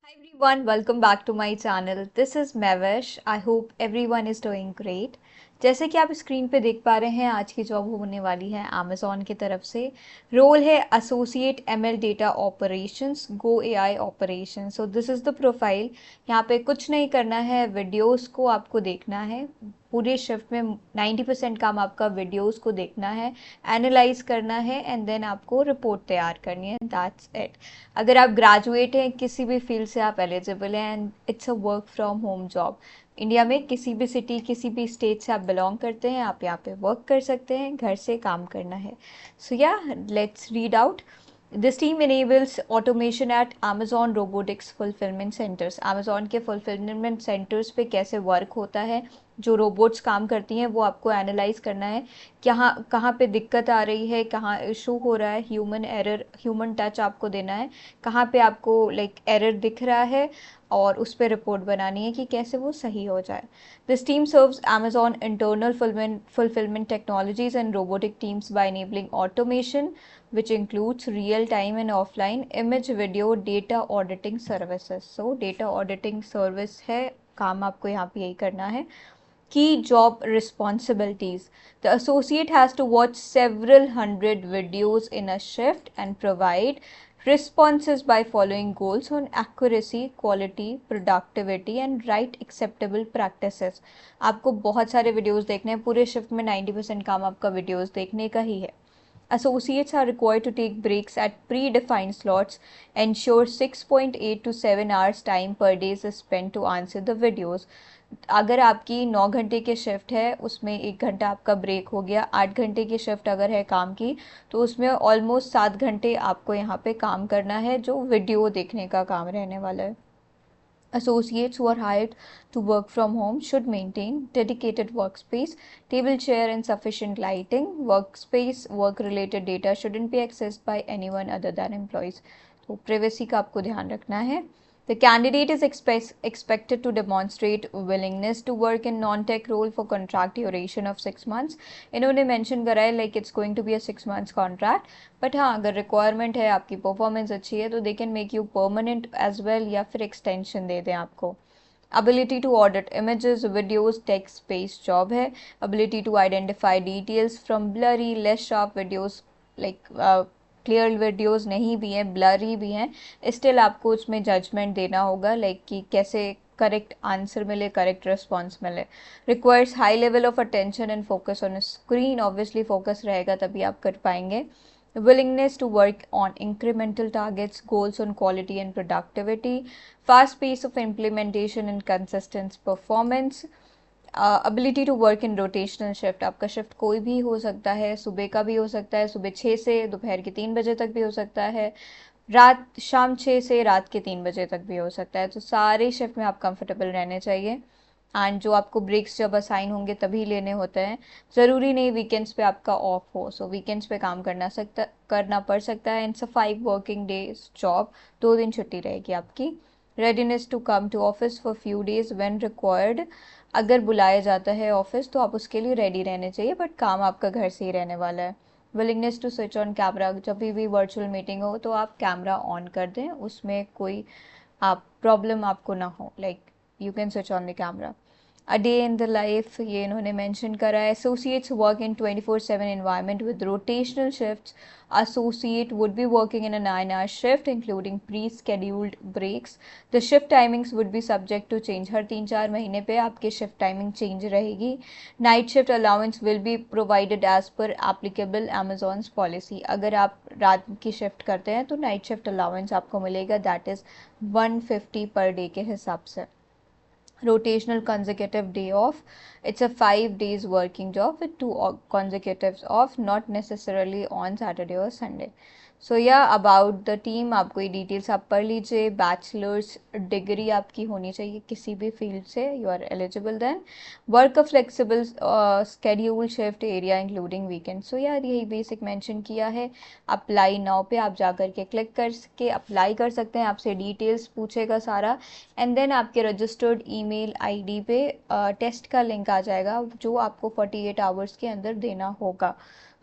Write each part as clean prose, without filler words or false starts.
Hi everyone, welcome back to my channel. This is Mevesh. I hope everyone is doing great. जैसे कि आप screen पे देख पा रहे हैं, आज की जॉब होने वाली है अमेज़ॉन की तरफ से। रोल है associate ML data operations go AI operation. So this is the profile. यहाँ पे कुछ नहीं करना है, वीडियोस को आपको देखना है। पूरे शिफ्ट में 90% काम आपका वीडियोस को देखना है, एनालाइज करना है एंड देन आपको रिपोर्ट तैयार करनी है। That's it. अगर आप ग्रेजुएट हैं, किसी भी फील्ड से आप एलिजिबल हैं and it's a work from home job. India में किसी भी सिटी, किसी भी स्टेट से आप बिलोंग करते हैं, आप यहाँ पे वर्क कर सकते हैं, घर से काम करना है। सो या let's read out. This team enables automation at Amazon Robotics Fulfillment Centers. Amazon के fulfillment centers पे कैसे वर्क होता है, जो रोबोट्स काम करती हैं वो आपको एनालाइज करना है। कहाँ पे दिक्कत आ रही है, कहाँ इशू हो रहा है, ह्यूमन एरर, ह्यूमन टच आपको देना है। कहाँ पे आपको एरर दिख रहा है और उस पर रिपोर्ट बनानी है कि कैसे वो सही हो जाए। This team serves Amazon internal fulfillment technologies and robotic teams by enabling automation which includes real-time and offline image, video, data auditing services. So data auditing service है, काम आपको यहाँ पे यही करना है। Key job responsibilities. The associate has to watch several hundred videos in a shift and provide responses by following goals on accuracy, quality, productivity and right acceptable practices. आपको बहुत सारे वीडियोस देखने हैं, पूरे शिफ्ट में 90% काम आपका वीडियोस देखने का ही है। Associates are required to take breaks at predefined slots. Ensure 6.8 to 7 hours time per day is spent to answer the videos. अगर आपकी 9 घंटे की शिफ्ट है, उसमें 1 घंटा आपका ब्रेक हो गया। 8 घंटे की शिफ्ट अगर है काम की, तो उसमें ऑलमोस्ट 7 घंटे आपको यहाँ पे काम करना है, जो वीडियो देखने का काम रहने वाला है। Associates who are hired to work from home should maintain dedicated workspace, table, chair, and sufficient lighting. Workspace, work-related data shouldn't be accessed by anyone other than employees. तो privacy का आपको ध्यान रखना है। The candidate is expected to demonstrate willingness to work in non-tech role for contract duration of 6 months. इन्होंने mention करा है like it's going to be a 6 months contract. But हाँ, अगर requirement है, आपकी performance अच्छी है, तो they can make you permanent as well या फिर extension दे दें आपको। Ability to audit images, videos, text-based job है। Ability to identify details from blurry, less sharp videos clear videos नहीं भी हैं, ब्लरी भी हैं, स्टिल आपको उसमें जजमेंट देना होगा कि कैसे करेक्ट आंसर मिले, करेक्ट रिस्पॉन्स मिले। Requires high level of attention and focus on screen. Obviously focus रहेगा तभी आप कर पाएंगे। Willingness to work on incremental targets, goals on quality and productivity, fast pace of implementation and consistent performance, ability to work in rotational shift. आपका shift कोई भी हो सकता है, सुबह का भी हो सकता है, सुबह 6 से दोपहर के 3 बजे तक भी हो सकता है, शाम 6 से रात के 3 बजे तक भी हो सकता है। तो सारे शिफ्ट में आप कंफर्टेबल रहने चाहिए। एंड जो आपको ब्रेक्स जब असाइन होंगे तभी लेने होते हैं, ज़रूरी नहीं वीकेंड्स पे आपका ऑफ हो। सो वीकेंड्स पे काम करना पड़ सकता है। It's a 5 working days job, 2 दिन छुट्टी रहेगी आपकी। Readiness to come to office for few days when required. अगर बुलाया जाता है ऑफिस तो आप उसके लिए रेडी रहने चाहिए, बट काम आपका घर से ही रहने वाला है। Willingness to switch on camera. जब भी वर्चुअल मीटिंग हो तो आप कैमरा ऑन कर दें, उसमें कोई आप प्रॉब्लम आपको ना हो, you can switch on the camera. A day in the life, ये इन्होंने मेंशन करा है। Associates work in 24/7 environment with rotational shifts. Associate would be working in a 9-hour shift including pre-scheduled breaks. The shift timings would be subject to change. हर 3-4 महीने पे आपकी shift timing change रहेगी। Night shift allowance will be provided as per applicable Amazon's policy. अगर आप रात की shift करते हैं तो नाइट शिफ्ट अलाउंस आपको मिलेगा, दैट इज़ 150 पर डे के हिसाब से। Rotational consecutive day off. It's a 5 days working job with 2 consecutives off, not necessarily on Saturday or Sunday. So yeah, about the team आपको ये डिटेल्स आप पढ़ लीजिए। बैचलर्स डिग्री आपकी होनी चाहिए किसी भी फील्ड से, you are eligible then. Work flexible schedule, shift area including weekend. So यार यही बेसिक मेंशन किया है। अप्लाई नाउ पे आप जा कर के क्लिक करके अप्लाई कर सकते हैं। आपसे डिटेल्स पूछेगा सारा एंड देन आपके रजिस्टर्ड ईमेल आईडी पे टेस्ट का लिंक आ जाएगा, जो आपको 48 आवर्स के अंदर देना होगा।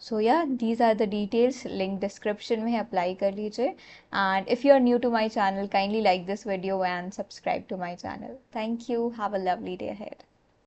So yeah these are the details, link description में है, अप्लाई कर लीजिए। And if you are new to my channel, kindly like this video and subscribe to my channel. Thank you, have a lovely day ahead.